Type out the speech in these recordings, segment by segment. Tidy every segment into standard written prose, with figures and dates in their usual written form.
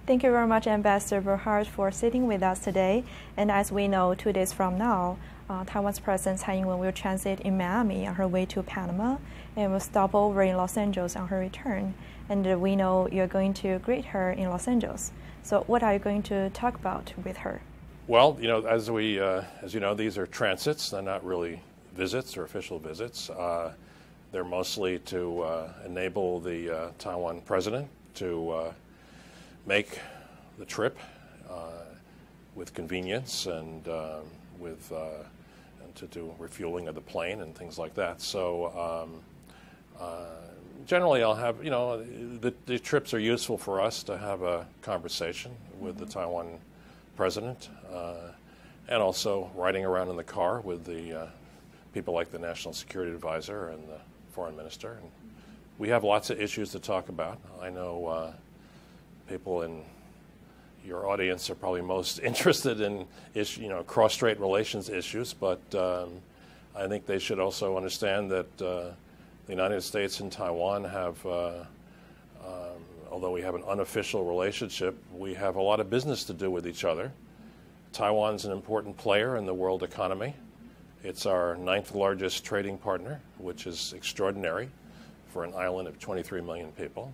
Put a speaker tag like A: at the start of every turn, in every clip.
A: Thank you very much, Ambassador Burghardt, for sitting with us today. And as we know, 2 days from now, Taiwan's President Tsai Ing-wen will transit in Miami on her way to Panama and will stop over in Los Angeles on her return. And we know you're going to greet her in Los Angeles. So what are you going to talk about with her?
B: Well, as you know, these are transits. They're not really visits or official visits. They're mostly to enable the Taiwan president to make the trip with convenience and to do refueling of the plane and things like that. So generally, I'll have the trips are useful for us to have a conversation with the Taiwan president, and also riding around in the car with the people like the National Security Advisor and the Foreign Minister. And we have lots of issues to talk about. I know people in your audience are probably most interested in cross-strait relations issues, but I think they should also understand that the United States and Taiwan have, although we have an unofficial relationship, we have a lot of business to do with each other. Taiwan's an important player in the world economy. It's our 9th largest trading partner, which is extraordinary for an island of 23 million people.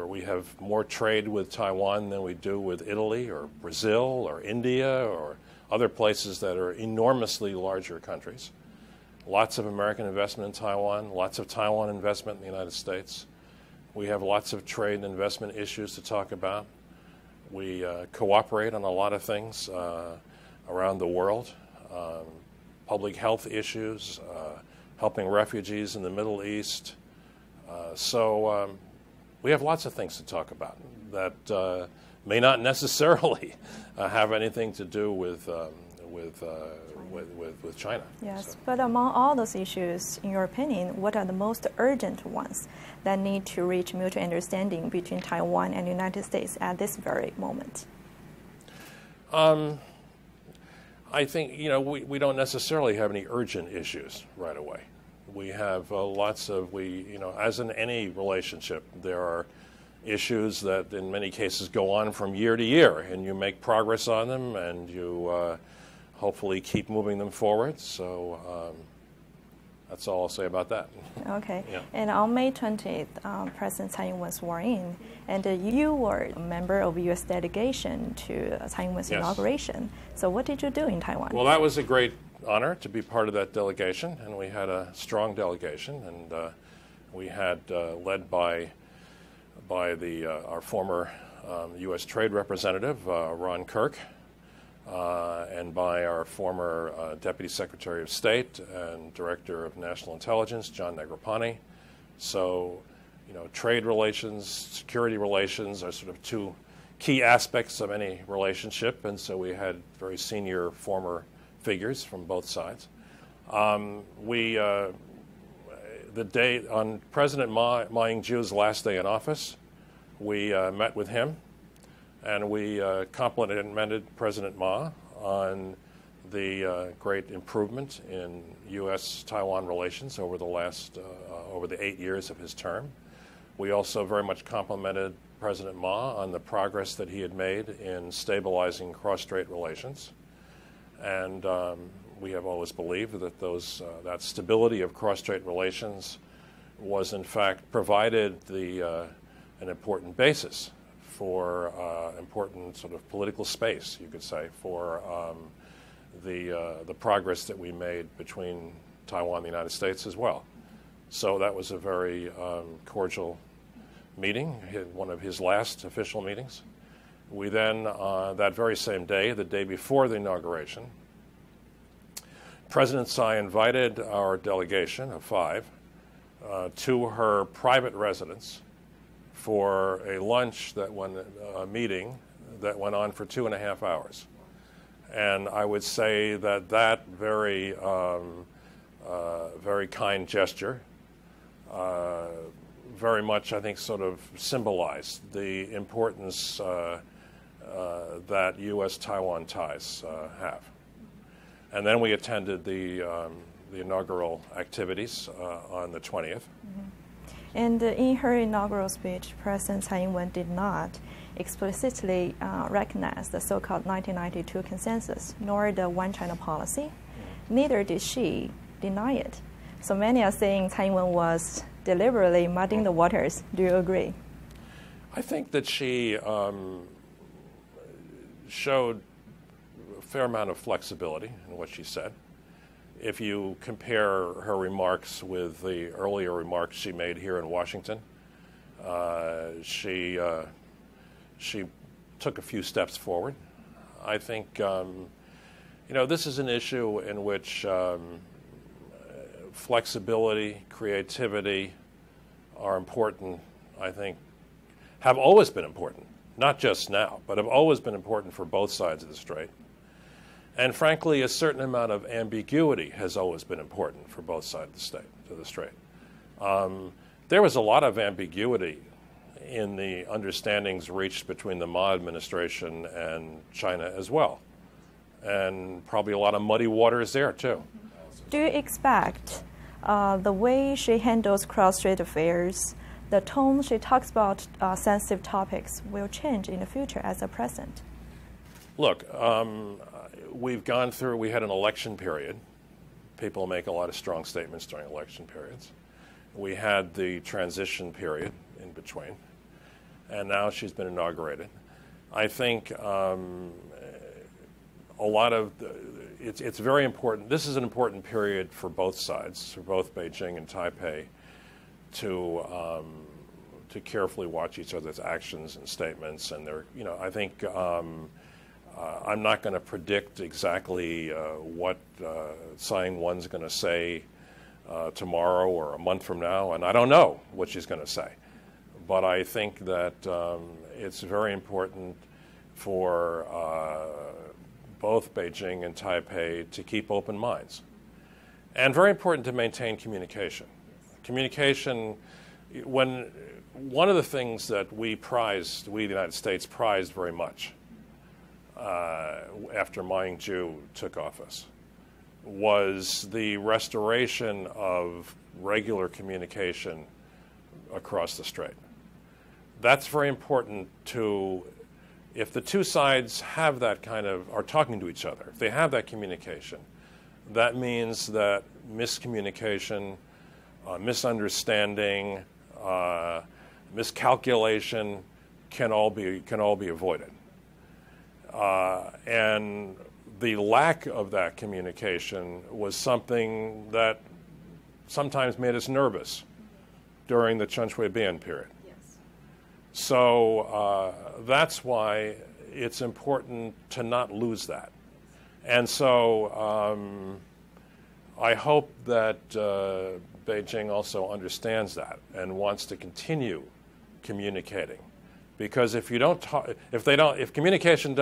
B: We have more trade with Taiwan than we do with Italy or Brazil or India or other places that are enormously larger countries. Lots of American investment in Taiwan, lots of Taiwan investment in the United States. We have lots of trade and investment issues to talk about. We cooperate on a lot of things around the world, public health issues, helping refugees in the Middle East. So we have lots of things to talk about that may not necessarily have anything to do with China.
A: Yes,
B: so.
A: But among all those issues, in your opinion, what are the most urgent ones that need to reach mutual understanding between Taiwan and the United States at this very moment?
B: I think, we don't necessarily have any urgent issues right away. We have as in any relationship, there are issues that in many cases go on from year to year, and you make progress on them, and you hopefully keep moving them forward. So that's all I'll say about that.
A: Okay.
B: Yeah.
A: And on May 20th, President Tsai Ing-wen was sworn in, and you were a member of U.S. delegation to Tsai Ing-wen's inauguration. So what did you do in Taiwan?
B: Well, that was a great honor to be part of that delegation, and we had a strong delegation, and we had led by our former U.S. Trade Representative, Ron Kirk, and by our former Deputy Secretary of State and Director of National Intelligence, John Negroponte. So, trade relations, security relations are sort of two key aspects of any relationship, and so we had very senior former figures from both sides. The day on President Ma Ying-jeou's last day in office, we met with him, and we complimented President Ma on the great improvement in U.S.-Taiwan relations over the 8 years of his term. We also very much complimented President Ma on the progress that he had made in stabilizing cross-strait relations. And we have always believed that that stability of cross-strait relations was, in fact, provided an important basis for important sort of political space, you could say, for the progress that we made between Taiwan and the United States as well. So that was a very cordial meeting, one of his last official meetings. We then, that very same day, the day before the inauguration, President Tsai invited our delegation of 5 to her private residence for a lunch a meeting that went on for 2.5 hours. And I would say that very kind gesture very much, I think, sort of symbolized the importance that U.S.-Taiwan ties have. And then we attended the inaugural activities on the 20th.
A: Mm-hmm. And in her inaugural speech, President Tsai Ing-wen did not explicitly recognize the so-called 1992 consensus, nor the one China policy. Neither did she deny it. So many are saying Tsai Ing-wen was deliberately muddying the waters. Do you agree?
B: I think that she showed a fair amount of flexibility in what she said. If you compare her remarks with the earlier remarks she made here in Washington, she took a few steps forward. I think, this is an issue in which flexibility, creativity are important, I think, have always been important, not just now, but have always been important for both sides of the strait. And frankly, a certain amount of ambiguity has always been important for both sides of the strait. There was a lot of ambiguity in the understandings reached between the Ma administration and China as well, and probably a lot of muddy waters there too.
A: Do you expect the way she handles cross-strait affairs, the tone she talks about sensitive topics will change in the future as a president?
B: Look, we had an election period. People make a lot of strong statements during election periods. We had the transition period in between, and now she's been inaugurated. I think it's very important. This is an important period for both sides, for both Beijing and Taipei, to carefully watch each other's actions and statements. And I think I'm not going to predict exactly what Tsai Ing-wen's going to say tomorrow or a month from now, and I don't know what she's going to say. But I think that it's very important for both Beijing and Taipei to keep open minds, and very important to maintain communication. Communication, one of the things that we, the United States, prized very much after Ma Ying-jeou took office was the restoration of regular communication across the strait. That's very important if the two sides have that are talking to each other, if they have that communication, that means that miscommunication, misunderstanding, miscalculation can all be avoided. And the lack of that communication was something that sometimes made us nervous during the Chen Shui-bian period.
A: Yes.
B: So that's why it's important to not lose that. And so I hope that Beijing also understands that and wants to continue communicating. Because if communication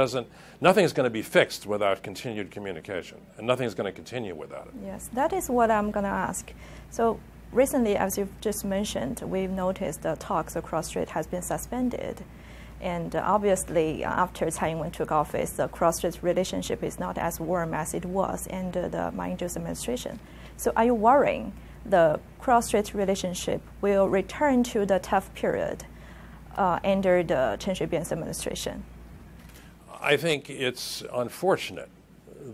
B: nothing is going to be fixed without continued communication, and nothing is going to continue without it.
A: Yes, that is what I'm going to ask. So recently, as you've just mentioned, we've noticed the talks across strait has been suspended. And obviously, after Tsai Ing-wen took office, the cross-strait relationship is not as warm as it was under the Ma Ying-jeou's administration. So are you worrying the cross-strait relationship will return to the tough period under the Chen Shui-bian's administration?
B: I think it's unfortunate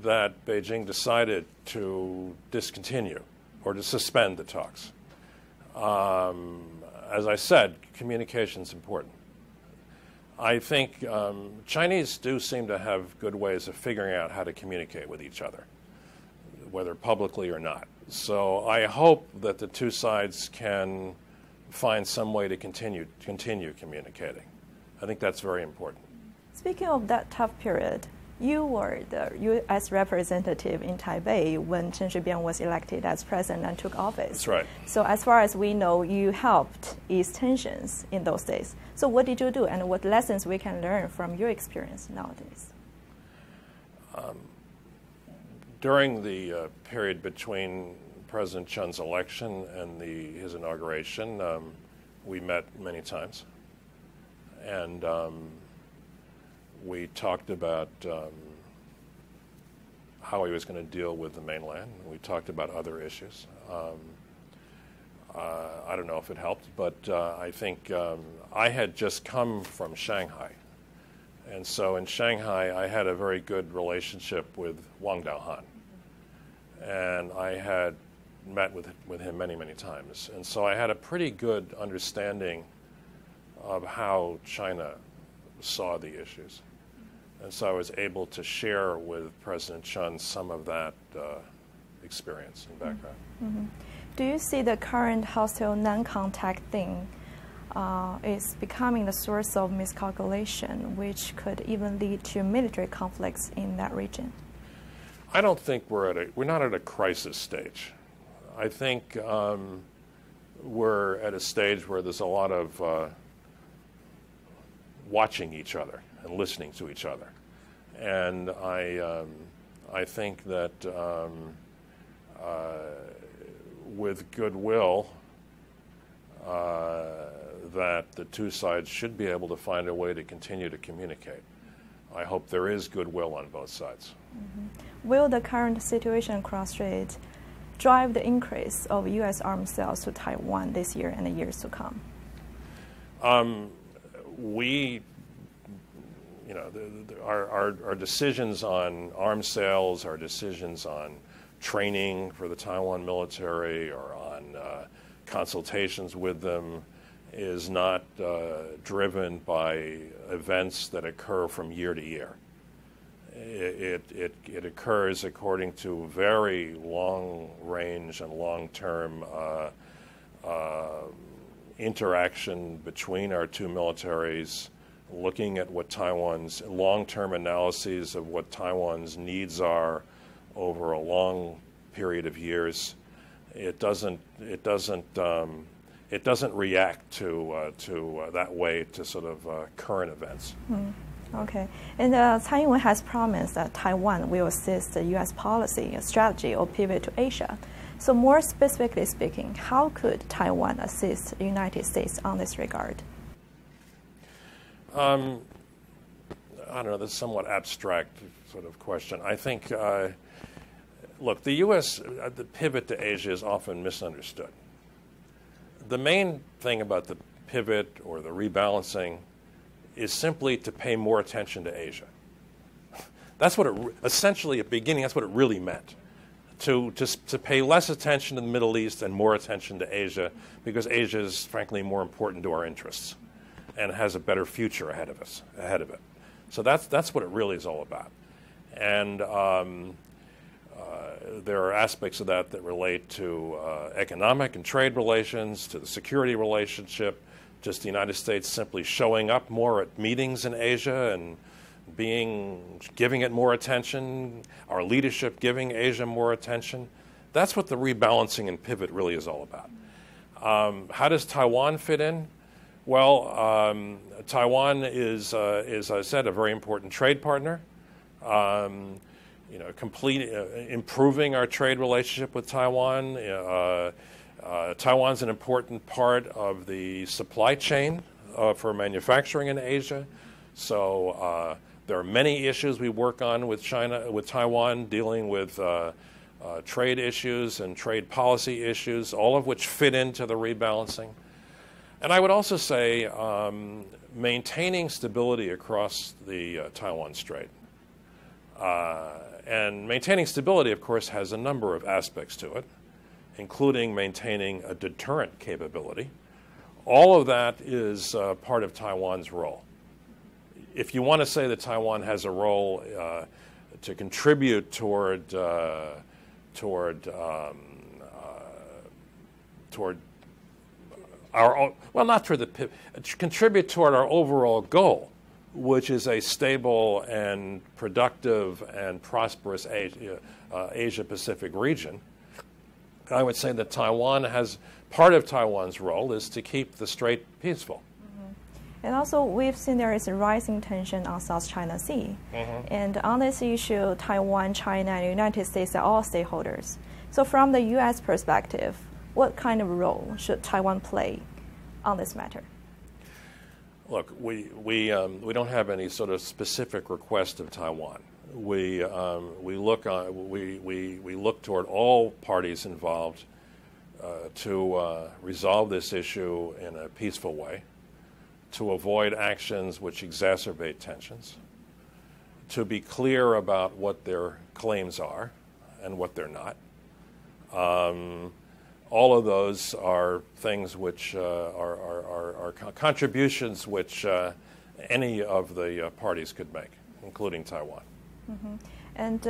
B: that Beijing decided to discontinue or to suspend the talks. As I said, communication is important. I think Chinese do seem to have good ways of figuring out how to communicate with each other, whether publicly or not. So I hope that the two sides can find some way to continue communicating. I think that's very important.
A: Speaking of that tough period, you were the U.S. representative in Taipei when Chen Shui-bian was elected as president and took office.
B: That's right.
A: So as far as we know, you helped ease tensions in those days. So what did you do, and what lessons we can learn from your experience nowadays?
B: During the period between President Chen's election and his inauguration, we met many times. And we talked about how he was going to deal with the mainland. We talked about other issues. I don't know if it helped, but I think I had just come from Shanghai. And so in Shanghai, I had a very good relationship with Wang Daohan. And I had met with him many, many times. And so I had a pretty good understanding of how China saw the issues. And so I was able to share with President Chun some of that experience and background.
A: Mm-hmm. Do you see the current hostile non-contact thing is becoming the source of miscalculation, which could even lead to military conflicts in that region?
B: I don't think we're not at a crisis stage. I think we're at a stage where there's a lot of watching each other and listening to each other, and I think that with goodwill, that the two sides should be able to find a way to continue to communicate. I hope there is goodwill on both sides.
A: Mm-hmm. Will the current situation across strait drive the increase of U.S. arms sales to Taiwan this year and the years to come?
B: Our decisions on arms sales, our decisions on training for the Taiwan military, or on consultations with them, is not driven by events that occur from year to year. It occurs according to very long-range and long-term interaction between our two militaries, looking at what Taiwan's long-term analyses of what Taiwan's needs are over a long period of years. It doesn't react to that way to sort of current events.
A: Okay. And Tsai Ing-wen has promised that Taiwan will assist the U.S. policy strategy or pivot to Asia. So more specifically speaking, how could Taiwan assist the United States on this regard?
B: I don't know, that's a somewhat abstract sort of question. I think, look, the U.S., the pivot to Asia is often misunderstood. The main thing about the pivot or the rebalancing is simply to pay more attention to Asia. That's what it, essentially at the beginning, that's what it really meant. To pay less attention to the Middle East and more attention to Asia, because Asia is frankly more important to our interests and has a better future ahead of it. So that's what it really is all about. And there are aspects of that relate to economic and trade relations, to the security relationship, just the United States simply showing up more at meetings in Asia and giving it more attention, our leadership giving Asia more attention. That's what the rebalancing and pivot really is all about. How does Taiwan fit in? Well, Taiwan is, as I said, a very important trade partner. Improving our trade relationship with Taiwan. Taiwan's an important part of the supply chain for manufacturing in Asia. So there are many issues we work on with Taiwan, dealing with trade issues and trade policy issues, all of which fit into the rebalancing. And I would also say maintaining stability across the Taiwan Strait. And maintaining stability, of course, has a number of aspects to it, including maintaining a deterrent capability. All of that is part of Taiwan's role. If you want to say that Taiwan has a role to contribute toward our, well, not toward the, contribute toward our overall goal, which is a stable and productive and prosperous Asia-Pacific region, I would say that Taiwan has, part of Taiwan's role is to keep the strait peaceful.
A: Mm-hmm. And also, we've seen there is a rising tension on South China Sea. Mm-hmm. And on this issue, Taiwan, China, and the United States are all stakeholders. So from the U.S. perspective, what kind of role should Taiwan play on this matter?
B: Look, we don't have any sort of specific request of Taiwan. We look toward all parties involved to resolve this issue in a peaceful way, to avoid actions which exacerbate tensions, to be clear about what their claims are and what they're not. All of those are things which are contributions which any of the parties could make, including Taiwan.
A: Mm-hmm. And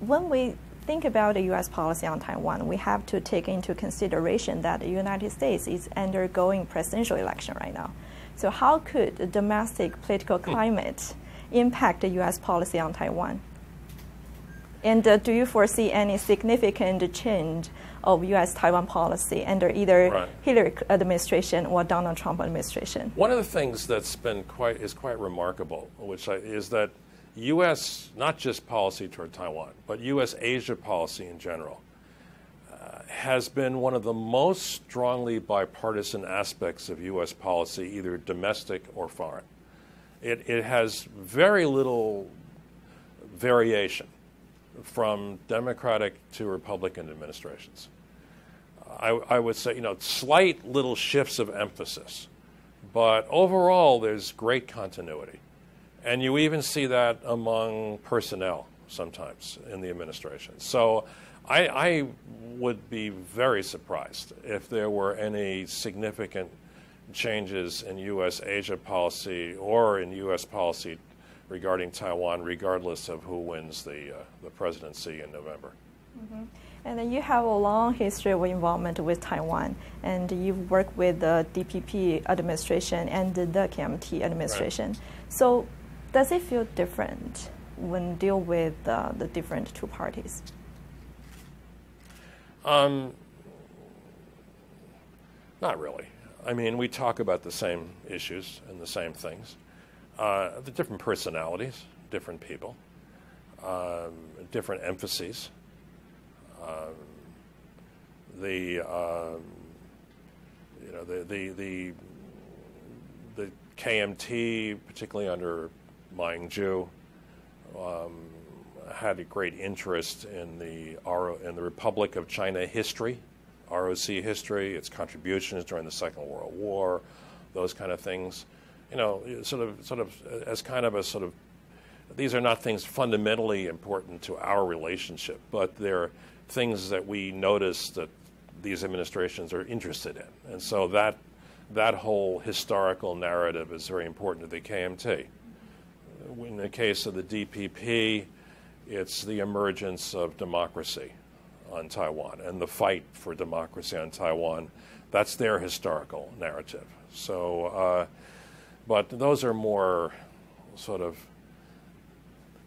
A: when we think about the U.S. policy on Taiwan, we have to take into consideration that the United States is undergoing presidential election right now. So how could the domestic political climate impact the U.S. policy on Taiwan? And do you foresee any significant change of U.S. Taiwan policy under either Hillary administration or Donald Trump administration?
B: One of the things that's been quite remarkable, is that U.S. not just policy toward Taiwan, but U.S. Asia policy in general, has been one of the most strongly bipartisan aspects of U.S. policy, either domestic or foreign. It has very little variation from Democratic to Republican administrations. I would say, slight little shifts of emphasis, but overall there's great continuity. And you even see that among personnel sometimes in the administration. So I would be very surprised if there were any significant changes in U.S. Asia policy or in U.S. policy regarding Taiwan, regardless of who wins the presidency in November.
A: Mm-hmm. And then you have a long history of involvement with Taiwan, and you've worked with the DPP administration and the KMT administration.
B: Right.
A: So does it feel different when deal with the different two parties?
B: Not really. I mean, we talk about the same issues and the same things. The different personalities, different people, different emphases. The KMT, particularly under Ma Ying-jeou, had a great interest in the Republic of China history, ROC history, its contributions during the Second World War, those kind of things. Sort of as kind of a sort of, these are not things fundamentally important to our relationship, but they're things that we notice that these administrations are interested in. And so that whole historical narrative is very important to the KMT. In the case of the DPP, it's the emergence of democracy on Taiwan and the fight for democracy on Taiwan. That's their historical narrative. So, but those are more sort of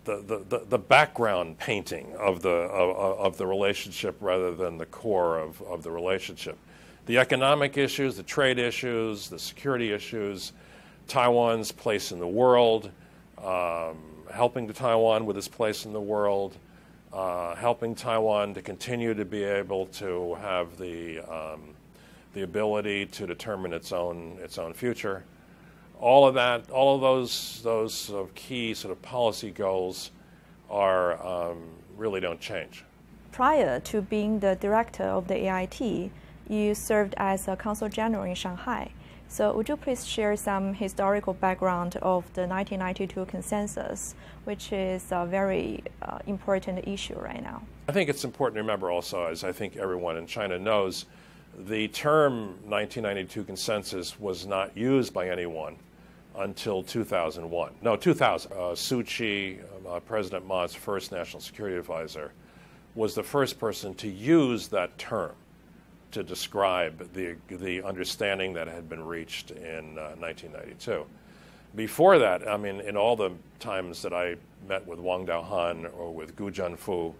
B: the background painting of the relationship rather than the core of the relationship. The economic issues, the trade issues, the security issues, Taiwan's place in the world, helping Taiwan with its place in the world, helping Taiwan to continue to be able to have the ability to determine its own future. All of that, all of those sort of key sort of policy goals are really don't change.
A: Prior to being the director of the AIT, you served as a consul general in Shanghai. So would you please share some historical background of the 1992 consensus, which is a very important issue right now?
B: I think it's important to remember also, as I think everyone in China knows, the term 1992 consensus was not used by anyone until 2001. No, 2000. Suu Kyi, President Ma's first national security advisor, was the first person to use that term to describe the understanding that had been reached in 1992. Before that, I mean, in all the times that I met with Wang Daohan or with Gu Zhenfu,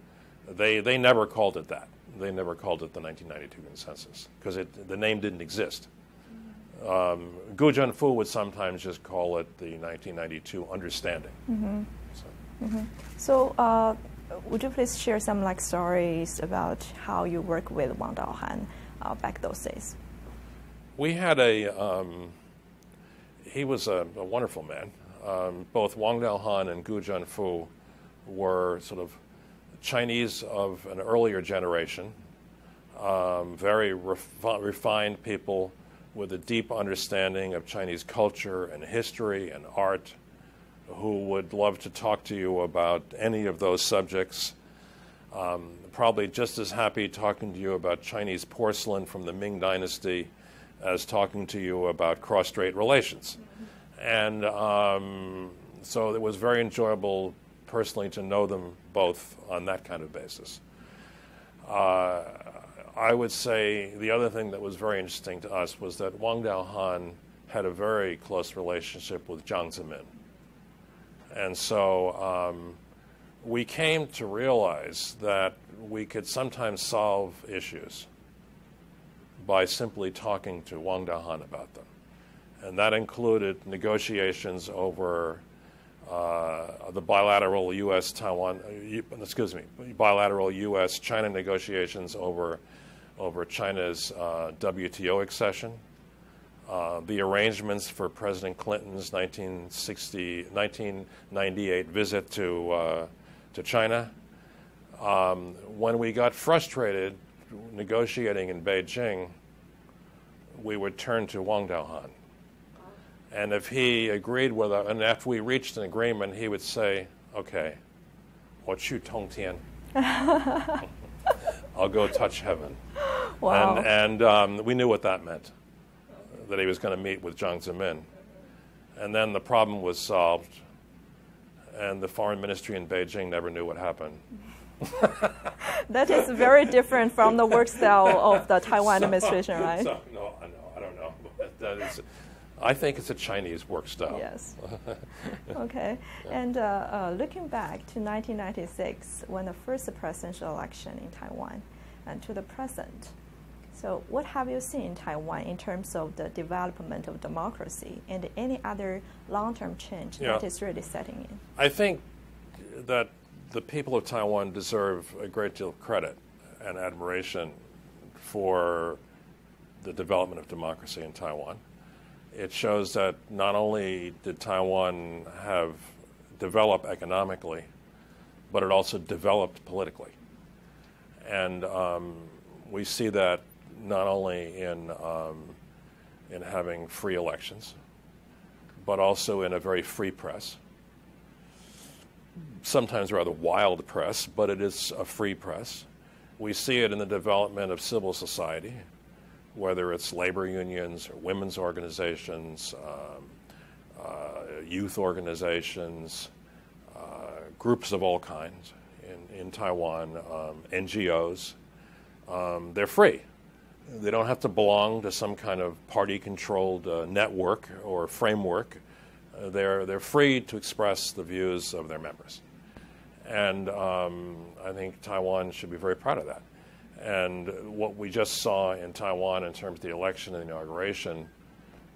B: they never called it that. They never called it the 1992 consensus because the name didn't exist. Gu Zhenfu would sometimes just call it the 1992 understanding.
A: Mm-hmm. So would you please share some stories about how you work with Wang Daohan back those days?
B: We had he was a wonderful man. Both Wang Daohan and Gu Zhenfu were sort of Chinese of an earlier generation. very refined people with a deep understanding of Chinese culture and history and art, who would love to talk to you about any of those subjects. Probably just as happy talking to you about Chinese porcelain from the Ming Dynasty as talking to you about cross-strait relations. And so it was very enjoyable personally to know them both on that kind of basis. I would say the other thing that was very interesting to us was that Wang Daohan had a very close relationship with Jiang Zemin. And so we came to realize that we could sometimes solve issues by simply talking to Wang Daohan about them. And that included negotiations over the bilateral bilateral U.S.-China negotiations over China's WTO accession, the arrangements for President Clinton's 1998 visit to China. When we got frustrated negotiating in Beijing, we would turn to Wang Daohan. And if he agreed with us, and after we reached an agreement, he would say, okay, 我去通天. I'll go touch heaven.
A: Wow.
B: And we knew what that meant, that he was going to meet with Jiang Zemin. And then the problem was solved, and the foreign ministry in Beijing never knew what happened.
A: That is very different from the work style of the Taiwan administration, right?
B: No, I don't know. That is, I think it's a Chinese work style.
A: Yes. Okay. And looking back to 1996, when the first presidential election in Taiwan, and to the present, so what have you seen in Taiwan in terms of the development of democracy and any other long-term change that is really setting in?
B: I think that the people of Taiwan deserve a great deal of credit and admiration for the development of democracy in Taiwan. It shows that not only did Taiwan have developed economically, but it also developed politically. And we see that not only in having free elections, but also in a very free press. Sometimes rather wild press, but it is a free press. We see it in the development of civil society, whether it's labor unions or women's organizations, youth organizations, groups of all kinds in Taiwan, NGOs. They're free. They don't have to belong to some kind of party-controlled network or framework. They're free to express the views of their members. And I think Taiwan should be very proud of that. And what we just saw in Taiwan in terms of the election and the inauguration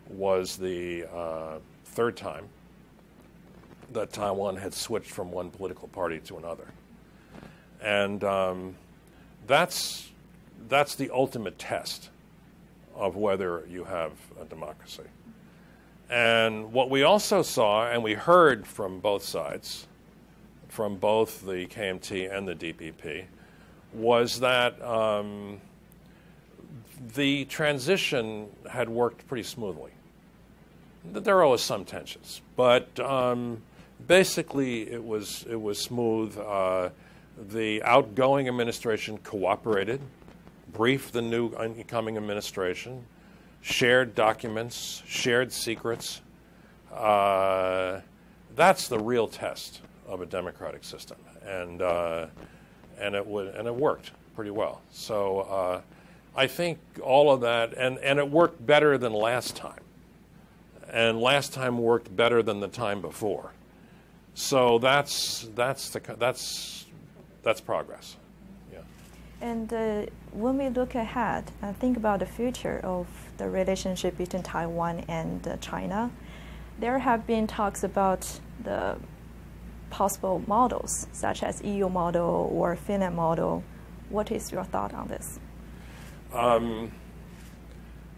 B: was the third time that Taiwan had switched from one political party to another. And that's the ultimate test of whether you have a democracy. And what we also saw, and we heard from both sides, from both the KMT and the DPP, was that the transition had worked pretty smoothly. There were always some tensions, but basically it was smooth. The outgoing administration cooperated, briefed the new incoming administration, shared documents, shared secrets. That's the real test of a democratic system, and it worked pretty well. So I think all of that, and it worked better than last time, and last time worked better than the time before. So that's progress. Yeah.
A: And when we look ahead and think about the future of the relationship between Taiwan and China, there have been talks about the possible models, such as EU model or Finland model. What is your thought on this?
B: I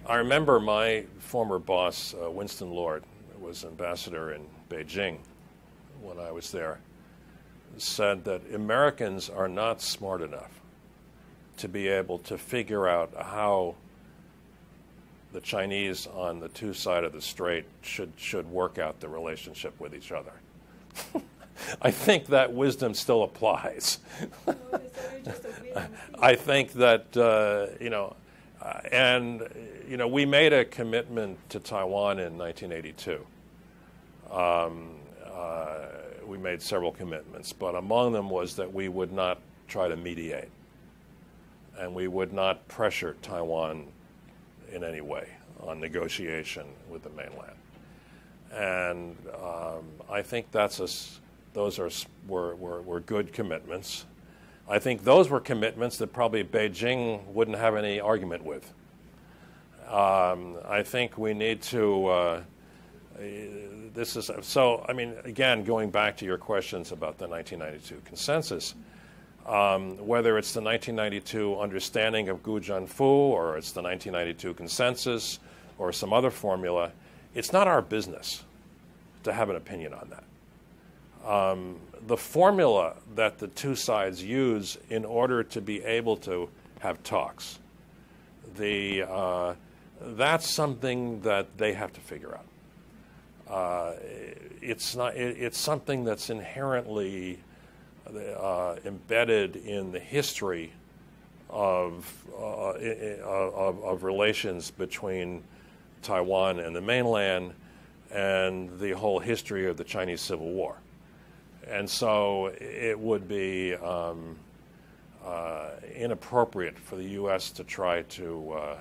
B: remember my former boss, Winston Lord, who was ambassador in Beijing when I was there, said that Americans are not smart enough to be able to figure out how the Chinese on the two sides of the strait should work out the relationship with each other. I think that wisdom still applies. I think that, we made a commitment to Taiwan in 1982. We made several commitments, but among them was that we would not try to mediate, and we would not pressure Taiwan in any way on negotiation with the mainland. And I think those were good commitments. I think those were commitments that probably Beijing wouldn't have any argument with. I think we need to. Again, going back to your questions about the 1992 consensus, whether it's the 1992 understanding of Gujianfu or it's the 1992 consensus or some other formula, it's not our business to have an opinion on that. The formula that the two sides use in order to be able to have talks, that's something that they have to figure out. It's something that's inherently embedded in the history of relations between Taiwan and the mainland and the whole history of the Chinese Civil War. And so it would be inappropriate for the U.S. to try to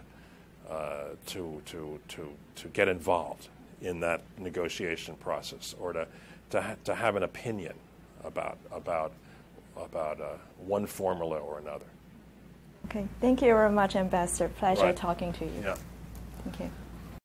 B: get involved in that negotiation process, or to have an opinion about one formula or another.
A: Okay, thank you very much, Ambassador. Pleasure talking to you.
B: Yeah.
A: Thank you.